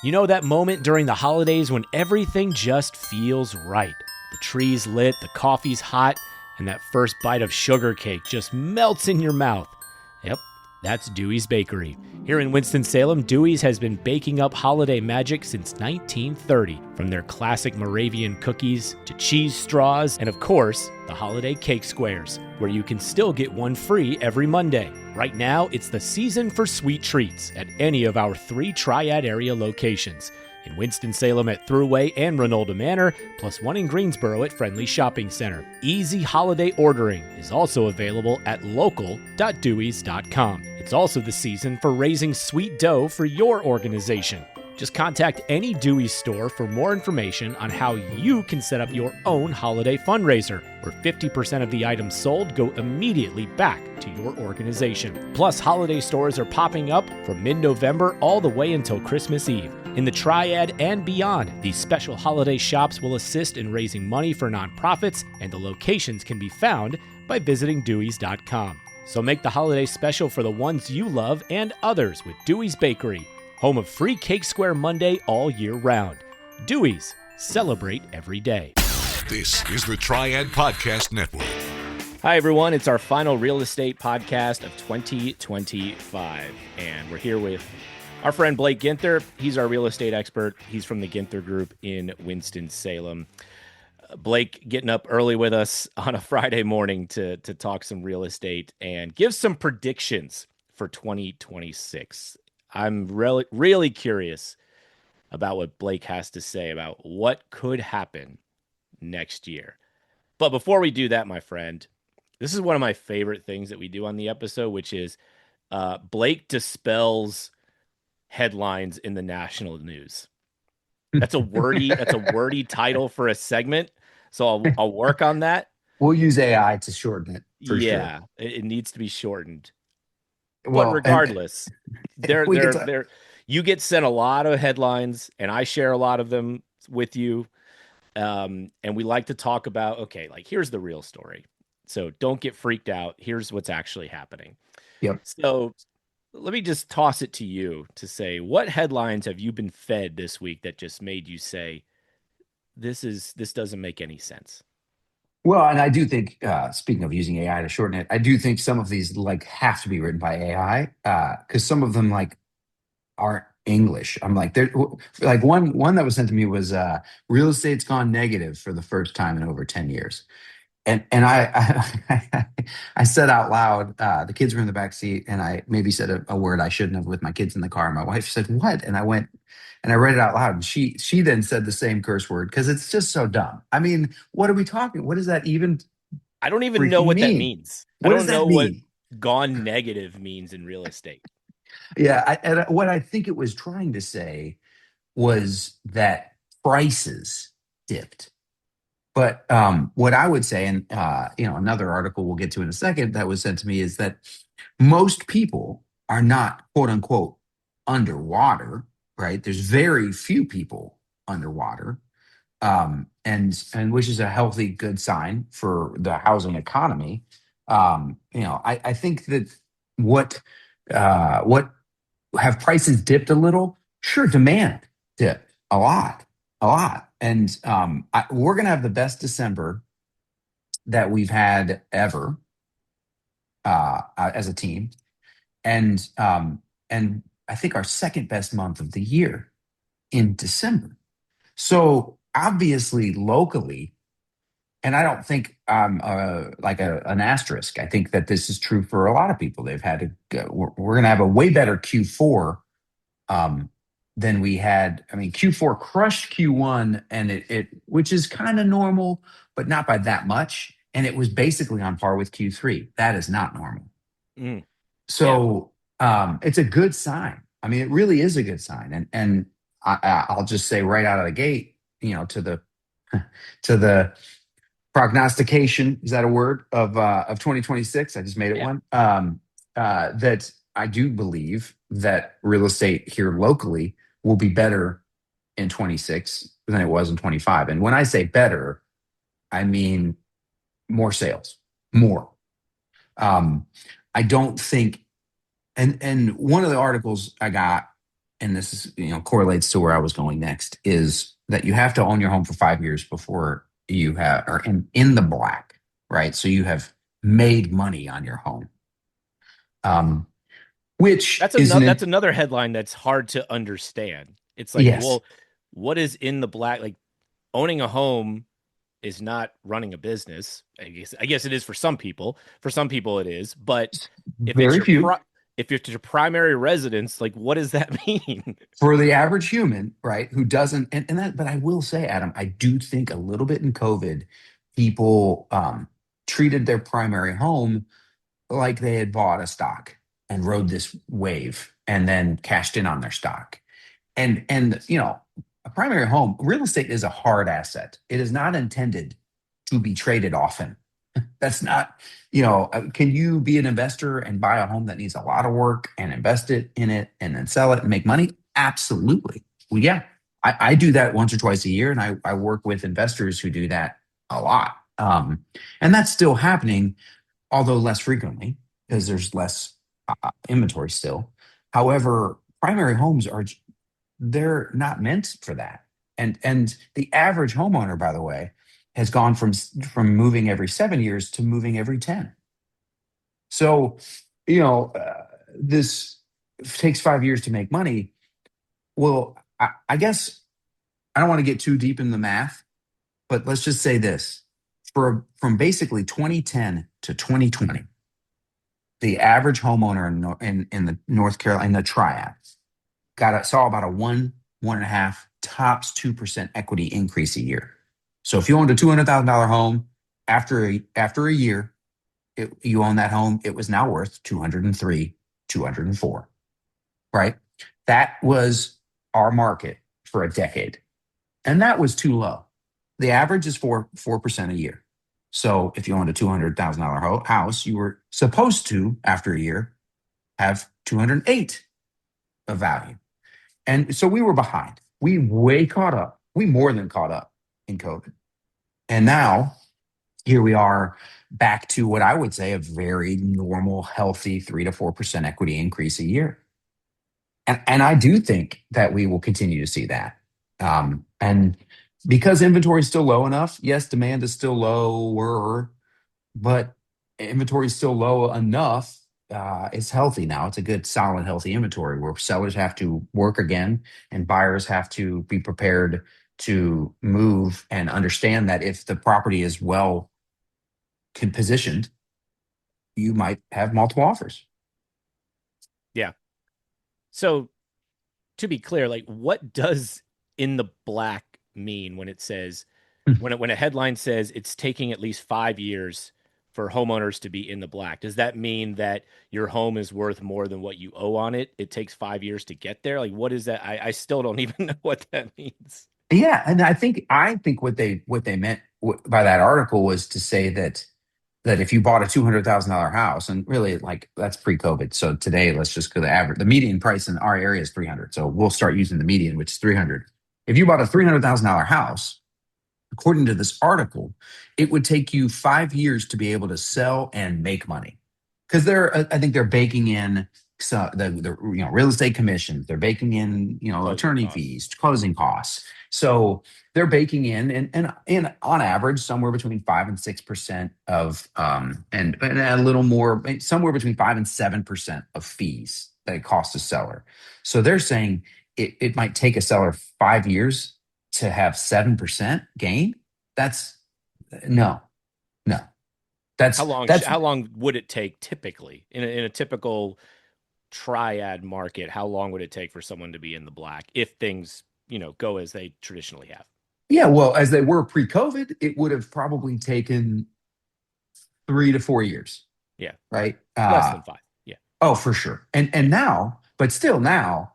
You know that moment during the holidays when everything just feels right. The tree's lit, the coffee's hot, and that first bite of sugar cake just melts in your mouth. Yep, that's Dewey's Bakery. Here in Winston-Salem, Dewey's has been baking up holiday magic since 1930. From their classic Moravian cookies to cheese straws, and of course, the holiday cake squares, where you can still get one free every Monday. Right now, it's the season for sweet treats at any of our 3 Triad area locations. In Winston-Salem at Thruway and Renolda Manor, plus one in Greensboro at Friendly Shopping Center. Easy holiday ordering is also available at local.deweys.com. It's also the season for raising sweet dough for your organization. Just contact any Dewey's store for more information on how you can set up your own holiday fundraiser, where 50% of the items sold go immediately back to your organization. Plus, holiday stores are popping up from mid-November all the way until Christmas Eve. In the Triad and beyond, these special holiday shops will assist in raising money for nonprofits, and the locations can be found by visiting deweys.com. So make the holiday special for the ones you love and others with Dewey's Bakery, home of free Cake Square Monday all year round. Dewey's, celebrate every day. This is the Triad Podcast Network. Hi, everyone. It's our final real estate podcast of 2025, and we're here with our friend Blake Ginther. He's our real estate expert. He's from the Ginther Group in Winston-Salem. Blake getting up early with us on a Friday morning to talk some real estate and give some predictions for 2026. I'm really curious about what Blake has to say about what could happen next year. But before we do that, my friend, this is one of my favorite things that we do on the episode, which is Blake dispels headlines in the national news. That's a wordy title for a segment. So I'll work on that. We'll use AI to shorten it. For yeah, sure. It needs to be shortened. Well, but regardless, you get sent a lot of headlines, and I share a lot of them with you. And we like to talk about, okay, like here's the real story. So don't get freaked out. Here's what's actually happening. Yep. So let me just toss it to you to say, what headlines have you been fed this week that just made you say, this doesn't make any sense? Well, and I do think, speaking of using AI to shorten it, I do think some of these like have to be written by AI because some of them like aren't English. I'm like, they're like one that was sent to me was real estate's gone negative for the first time in over 10 years. And I said out loud, the kids were in the back seat, and I maybe said a word I shouldn't have with my kids in the car. My wife said, "What?" And I went and I read it out loud, and she then said the same curse word because it's just so dumb. I mean, what are we talking? What does that even? I don't even know what that means. What I does don't know that what mean? gone negative means in real estate. Yeah, and what I think it was trying to say was that prices dipped. But what I would say, and another article we'll get to in a second that was sent to me, is that most people are not quote unquote underwater, right? There's very few people underwater, and which is a healthy, good sign for the housing economy. I think that what have prices dipped a little? Sure, demand dipped a lot. And we're going to have the best December that we've had ever as a team. And I think our second best month of the year in December. So obviously locally, and I don't think like an asterisk. I think that this is true for a lot of people. They've had to go. We're going to have a way better Q4 than we had. I mean, Q4 crushed Q1, and it which is kind of normal, but not by that much. And it was basically on par with Q3. That is not normal. So it's a good sign. I mean, it really is a good sign. And I'll just say right out of the gate, to the prognostication, is that a word, of 2026? I just made it one. That I do believe that real estate here locally will be better in 26 than it was in 25. And when I say better, I mean more sales, more. I don't think, and one of the articles I got, and this is, correlates to where I was going next, is that you have to own your home for 5 years before you are in the black, right? So you have made money on your home, um, which isn't That's it? another headline that's hard to understand. It's like, Yes, well, what is in the black? Like owning a home is not running a business. I guess it is for some people. For some people it is, but if it's very few. if it's your primary residence, like what does that mean? For the average human, right, who doesn't, and that, but I will say, Adam, I do think a little bit in COVID, people treated their primary home like they had bought a stock and rode this wave and then cashed in on their stock. And a primary home, real estate is a hard asset. It is not intended to be traded often. That's not, can you be an investor and buy a home that needs a lot of work and invest it in it and then sell it and make money? Absolutely. Well, yeah, I do that once or twice a year, and I work with investors who do that a lot. And that's still happening, although less frequently because there's less inventory still. However, primary homes they're not meant for that. And the average homeowner, by the way, has gone from moving every 7 years to moving every 10. So, this takes 5 years to make money. Well, I guess I don't want to get too deep in the math, but let's just say this: from basically 2010 to 2020, the average homeowner in the North Carolina, in the triad, saw about a 1.5, tops 2% equity increase a year. So if you owned a $200,000 home, after a year, you own that home, it was now worth 203, 204, right? That was our market for a decade. And that was too low. The average is 4% a year. So if you owned a $200,000 house, you were supposed to, after a year, have 208 of value. And so we were behind. We way caught up. We more than caught up in COVID. And now here we are back to what I would say a very normal, healthy 3 to 4% equity increase a year. And I do think that we will continue to see that. And because inventory is still low enough, yes, demand is still lower, but inventory is still low enough. It's healthy now. It's a good, solid, healthy inventory where sellers have to work again and buyers have to be prepared to move and understand that if the property is well positioned, you might have multiple offers. Yeah. So to be clear, like what does in the black mean when it says when a headline says it's taking at least 5 years for homeowners to be in the black? Does that mean that your home is worth more than what you owe on it? It takes 5 years to get there. Like what is that? I still don't even know what that means. Yeah, and I think what they meant by that article was to say that if you bought a $200,000 house, and really like that's pre-COVID. So today, let's just go the average. The median price in our area is 300. So we'll start using the median, which is 300. If you bought a $300,000 house, according to this article, it would take you 5 years to be able to sell and make money. Because I think they're baking in the real estate commissions, they're baking in Closing attorney costs. fees, closing costs. So they're baking in and on average somewhere between 5 and 6% of and a little more, somewhere between 5 and 7% of fees that it costs a seller. So they're saying it might take a seller 5 years to have 7% gain. That's no, no. How That's long that's how long would it take typically in a typical triad market? How long would it take for someone to be in the black if things, go as they traditionally have? Yeah, well, as they were pre-COVID, it would have probably taken 3 to 4 years, Yeah. right? Less than five. Yeah. Oh, for sure. And now, but still now,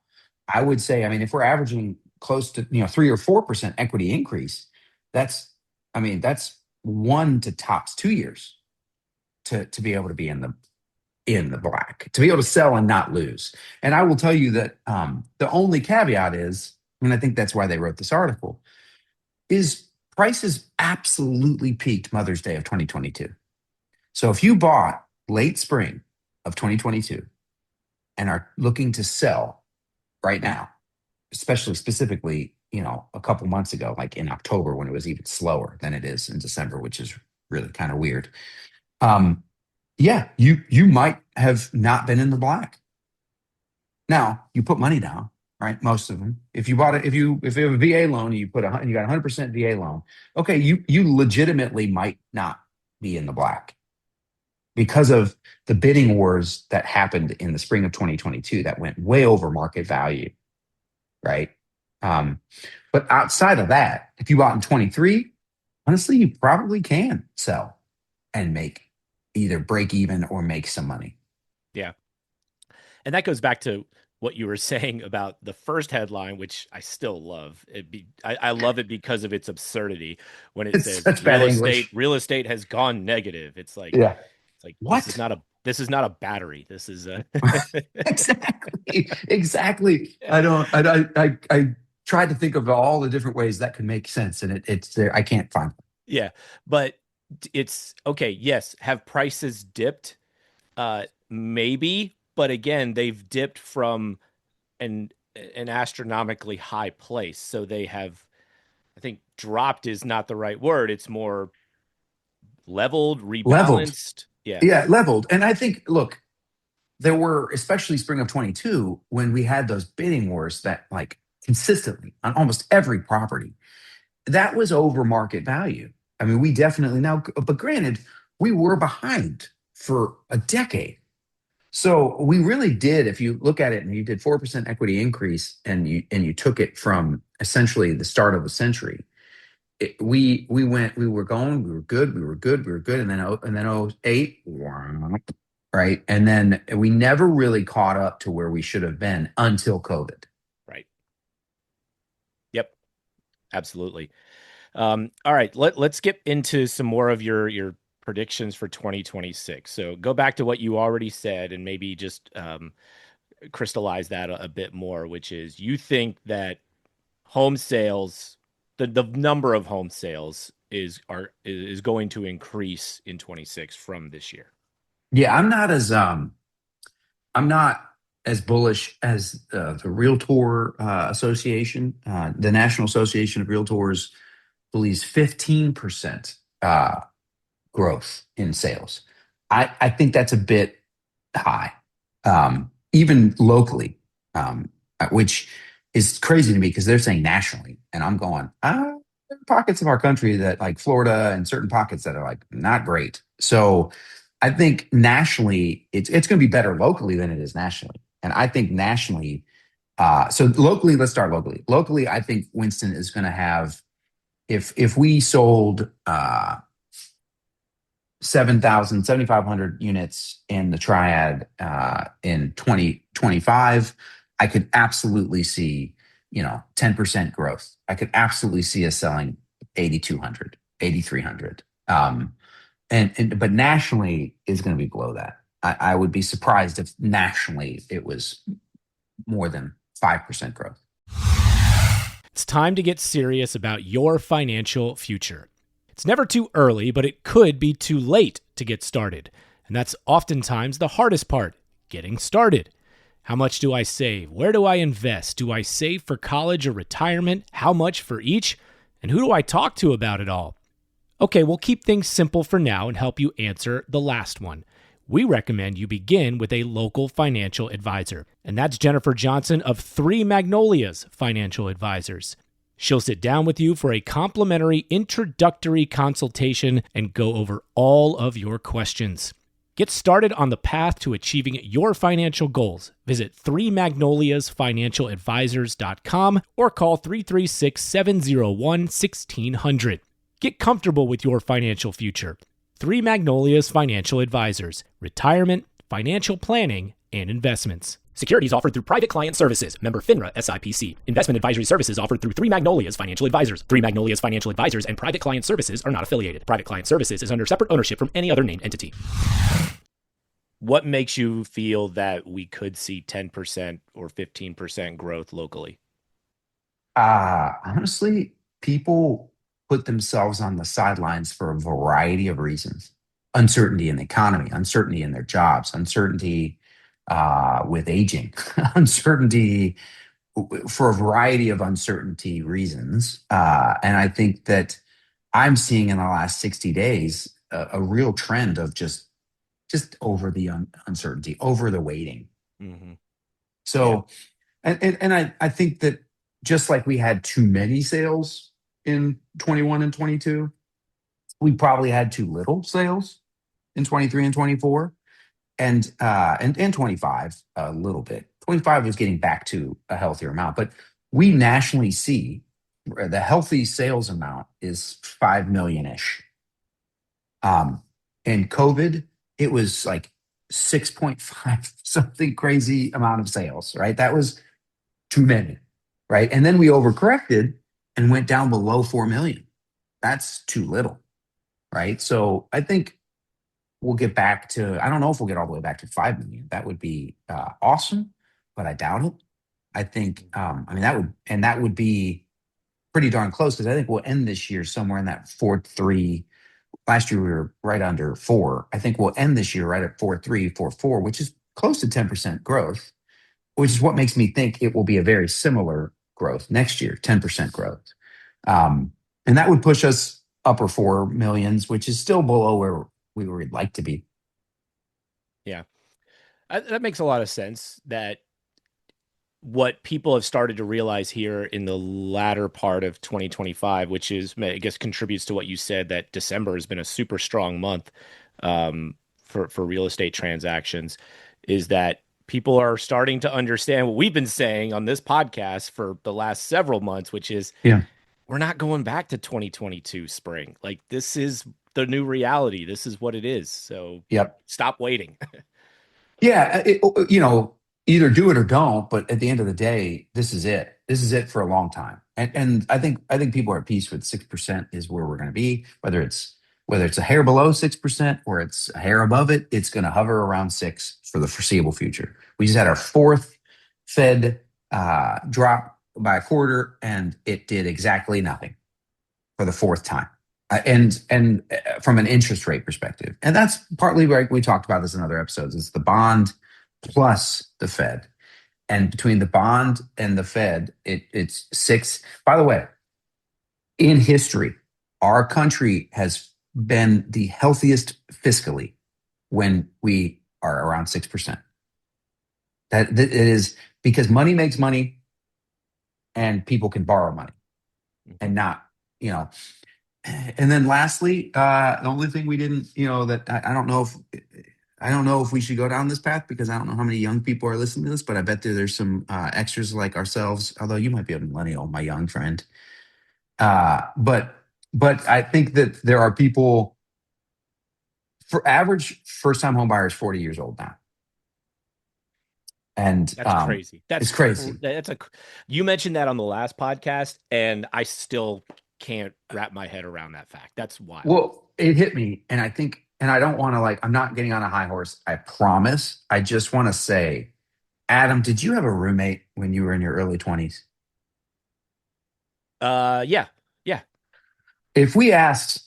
I would say, I mean, if we're averaging close to 3 or 4% equity increase, that's, I mean, that's 1 to tops 2 years to be able to be in the black, to be able to sell and not lose. And I will tell you that the only caveat is, and I think that's why they wrote this article, is prices absolutely peaked Mother's Day of 2022. So if you bought late spring of 2022 and are looking to sell right now, especially specifically, a couple months ago, like in October when it was even slower than it is in December, which is really kind of weird. Um, yeah, you might have not been in the black. Now you put money down, right? Most of them. If you bought it, if you have a VA loan and you got 100% VA loan, okay, you legitimately might not be in the black because of the bidding wars that happened in the spring of 2022 that went way over market value, right? Um, but outside of that, if you bought in 23, honestly, you probably can sell and make either break even or make some money. Yeah. And that goes back to what you were saying about the first headline, which I still love. I love it because of its absurdity when it It's says such bad English. real estate has gone negative. Yeah. It's like What? this is not a battery. This is a Exactly. Exactly. I tried to think of all the different ways that could make sense, and it's there. I can't find them. yeah, but it's okay. Yes, have prices dipped? Maybe, but again, they've dipped from an astronomically high place. So they have, I think dropped is not the right word. It's more leveled, Leveled. rebalanced. Yeah. Yeah, leveled. And I think, look, there were, especially spring of 22, when we had those bidding wars that like consistently on almost every property, that was over market value. I mean, we definitely now, but granted, we were behind for a decade. So we really did, if you look at it and you did 4% equity increase and you took it from essentially the start of the century, we were going, we were good, and then oh eight, right, and then we never really caught up to where we should have been until COVID. Right. Yep. Absolutely. All right. Let's get into some more of your predictions for 2026. So go back to what you already said and maybe just crystallize that a bit more, which is you think that home sales, the number of home sales is going to increase in 26 from this year. Yeah, I'm not as bullish as the Realtor Association. The National Association of Realtors believes 15% growth in sales. I think that's a bit high, even locally, which is crazy to me because they're saying nationally, and I'm going, there are pockets of our country that like Florida and certain pockets that are like not great. So I think nationally, it's going to be better locally than it is nationally, and I think nationally. So locally, let's start locally. Locally, I think Winston is going to have if we sold 7,500 units in the triad in 2025, I could absolutely see, 10% growth. I could absolutely see us selling 8,200, 8,300. But nationally is going to be below that. I would be surprised if nationally it was more than 5% growth. It's time to get serious about your financial future. It's never too early, but it could be too late to get started. And that's oftentimes the hardest part, getting started. How much do I save? Where do I invest? Do I save for college or retirement? How much for each? And who do I talk to about it all? Okay, we'll keep things simple for now and help you answer the last one. We recommend you begin with a local financial advisor. And that's Jennifer Johnson of Three Magnolias Financial Advisors. She'll sit down with you for a complimentary introductory consultation and go over all of your questions. Get started on the path to achieving your financial goals. Visit threemagnoliasfinancialadvisors.com or call 336-701-1600. Get comfortable with your financial future. Three Magnolias Financial Advisors. Retirement, financial planning, and investments. Securities offered through Private Client Services. Member FINRA SIPC. Investment advisory services offered through Three Magnolias Financial Advisors. Three Magnolias Financial Advisors and Private Client Services are not affiliated. Private Client Services is under separate ownership from any other named entity. What makes you feel that we could see 10% or 15% growth locally? Honestly, people put themselves on the sidelines for a variety of reasons. Uncertainty in the economy, uncertainty in their jobs, uncertainty with aging, uncertainty for a variety of uncertainty reasons. And I think that I'm seeing in the last 60 days a real trend of just over the uncertainty, over the waiting. Mm-hmm. Yeah. So, and I think that just like we had too many sales in 21 and 22, we probably had too little sales in 23 and 24, and 25 a little bit. 25 was getting back to a healthier amount, but we nationally see the healthy sales amount is 5 million ish. In COVID, it was like 6.5, something crazy amount of sales, right? That was too many, right? And then we overcorrected and went down below 4 million. That's too little, right? So I think we'll get back to, I don't know if we'll get all the way back to 5 million. That would be awesome, but I doubt it. I think, I mean, that would be pretty darn close, because I think we'll end this year somewhere in that 4.3. Last year we were right under 4. I think we'll end this year right at 4.3, 4.4, which is close to 10% growth, which is what makes me think it will be a very similar growth next year, 10% growth. And that would push us upper 4 millions, which is still below where we would like to be. Yeah. That makes a lot of sense, that what people have started to realize here in the latter part of 2025, which is, I guess, contributes to what you said, that December has been a super strong month for real estate transactions, is that people are starting to understand what we've been saying on this podcast for the last several months, which is, Yeah. we're not going back to 2022 spring. Like, this is the new reality. This is what it is. So Yep. stop waiting. Yeah. Either do it or don't. But at the end of the day, this is it. This is it for a long time. And I think people are at peace with 6% is where we're going to be. Whether it's a hair below 6% or it's a hair above it, it's going to hover around 6 for the foreseeable future. We just had our fourth Fed drop by a quarter, and it did exactly nothing for the fourth time. And from an interest rate perspective, and that's partly where we talked about this in other episodes. It's the bond plus the Fed, and between the bond and the Fed, it's 6. By the way, in history, our country has been the healthiest fiscally when we are around 6%. That it is because money makes money, and people can borrow money, and not, And then lastly, the only thing we didn't, that I don't know if we should go down this path, because I don't know how many young people are listening to this, but I bet there's some extras like ourselves, although you might be a millennial, my young friend. But I think that there are people, for average first-time home buyers, 40 years old now. And That's crazy. It's crazy. You mentioned that on the last podcast, and I still can't wrap my head around that fact. That's wild. Well, it hit me, and I think, and I don't want to, I'm not getting on a high horse, I promise. I just want to say, Adam, did you have a roommate when you were in your early 20s? Yeah. If we asked,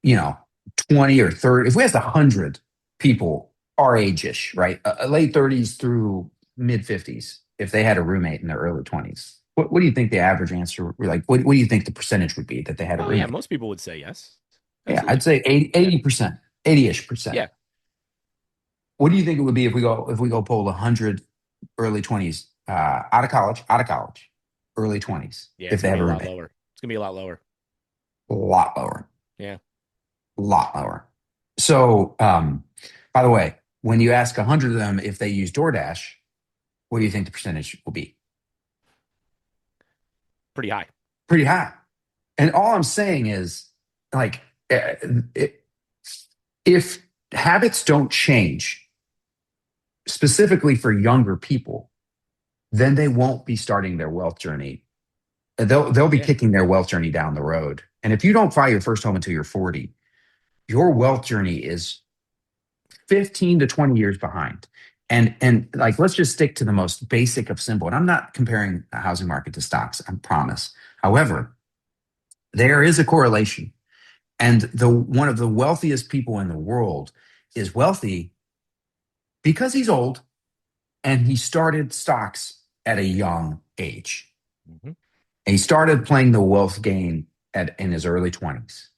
20 or 30, if we asked 100 people our age-ish, right, late 30s through mid 50s, if they had a roommate in their early 20s, what do you think the average answer, like, what do you think the percentage would be that they had a roommate? Yeah, most people would say yes. Absolutely. Yeah, I'd say 80%, 80-ish percent. Yeah. What do you think it would be if we go poll 100 early 20s, out of college, early 20s, Yeah, if they have a roommate? lower. It's gonna be a lot lower. A lot lower. Yeah. A lot lower. So, by the way, when you ask 100 of them if they use DoorDash, what do you think the percentage will be? Pretty high. Pretty high. And all I'm saying is, like, if habits don't change, specifically for younger people, then they won't be starting their wealth journey. They'll be kicking their wealth journey down the road. And if you don't buy your first home until you're 40, your wealth journey is 15 to 20 years behind. And like, let's just stick to the most basic of simple. And I'm not comparing the housing market to stocks, I promise. However, there is a correlation. And one of the wealthiest people in the world is wealthy because he's old and he started stocks at a young age. Mm-hmm. And he started playing the wealth game in his early 20s.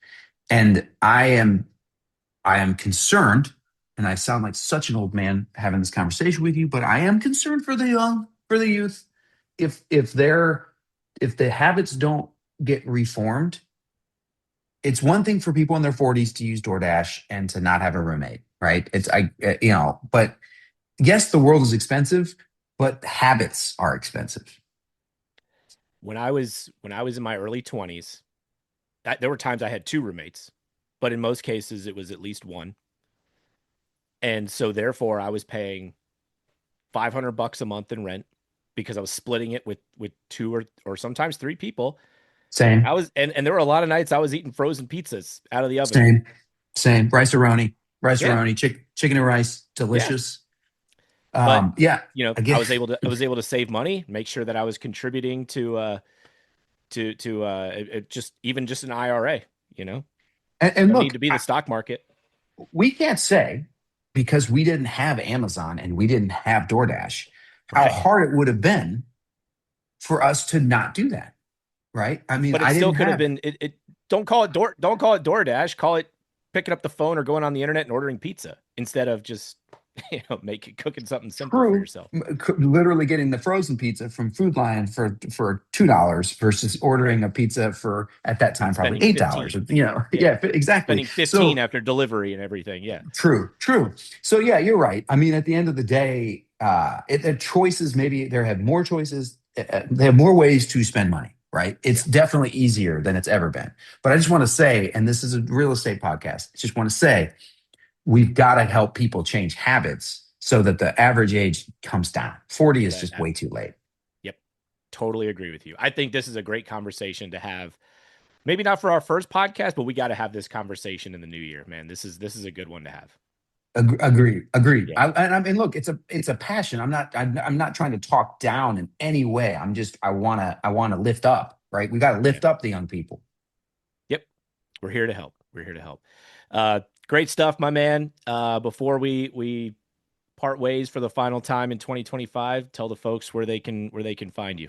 And I am concerned, and I sound like such an old man having this conversation with you, but I am concerned for the youth. If the habits don't get reformed, it's one thing for people in their 40s to use DoorDash and to not have a roommate, right? But yes, the world is expensive, but habits are expensive. When I was in my early 20s, there were times I had 2 roommates, but in most cases it was at least one. And so therefore I was paying $500 a month in rent because I was splitting it with 2 or sometimes 3 people. Same. And there were a lot of nights I was eating frozen pizzas out of the oven. Same. Rice-a-roni, chicken and rice, delicious. But again, I was able to save money, make sure that I was contributing to just an IRA, and look, need to be the stock market. We can't say, because we didn't have Amazon and we didn't have DoorDash, how hard it would have been for us to not do that. Right. I mean, but it still could have been. Don't call it DoorDash. Call it picking up the phone or going on the internet and ordering pizza instead of just cooking something simple for yourself. Literally getting the frozen pizza from Food Lion for $2 versus ordering a pizza for, at that time, probably $8. Yeah, exactly. Spending 15 after delivery and everything. Yeah. True. So yeah, you're right. I mean, at the end of the day, the choices, maybe they have more choices. They have more ways to spend money. Right. It's definitely easier than it's ever been. But I just want to say, and this is a real estate podcast, I just want to say, we've got to help people change habits so that the average age comes down. 40 is just way too late. Yep. Totally agree with you. I think this is a great conversation to have. Maybe not for our first podcast, but we got to have this conversation in the new year, man. This is a good one to have. Agreed. Yeah. I mean, look, it's a passion. I'm not trying to talk down in any way. I want to lift up, right? We got to lift up the young people. Yep. We're here to help. Great stuff, my man. Before we part ways for the final time in 2025, tell the folks where they can find you.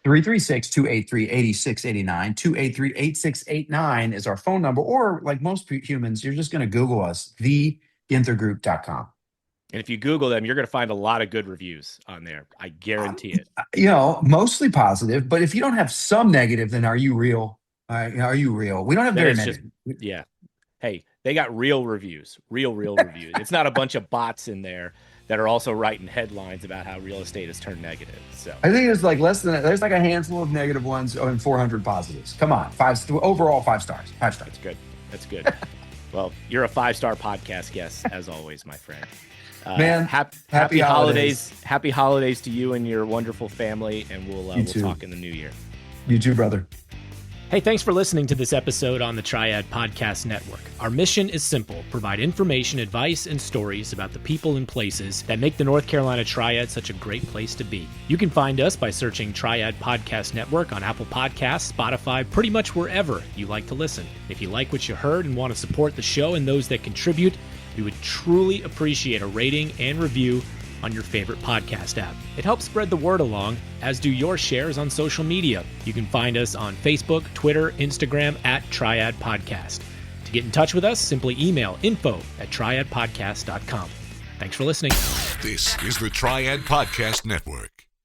336-283-8689, 283-8689 is our phone number, or like most humans, you're just going to Google us, ginthergroup.com. And if you Google them, you're going to find a lot of good reviews on there. I guarantee it. Mostly positive, but if you don't have some negative, then are you real? Are you real? We don't have very many. Yeah. Hey, they got real reviews, real reviews. It's not a bunch of bots in there that are also writing headlines about how real estate has turned negative. So I think it's like there's like a handful of negative ones and 400 positives. Come on, overall 5 stars. 5 stars. That's good. Well, you're a 5-star podcast guest as always, my friend. Man, happy holidays. Happy holidays to you and your wonderful family, and we'll talk in the new year. You too, brother. Hey, thanks for listening to this episode on the Triad Podcast Network. Our mission is simple: provide information, advice, and stories about the people and places that make the North Carolina Triad such a great place to be. You can find us by searching Triad Podcast Network on Apple Podcasts, Spotify, pretty much wherever you like to listen. If you like what you heard and want to support the show and those that contribute, we would truly appreciate a rating and review on your favorite podcast app. It helps spread the word along, as do your shares on social media. You can find us on Facebook, Twitter, Instagram at Triad Podcast. To get in touch with us, simply email info@triadpodcast.com. Thanks for listening. This is the Triad Podcast Network.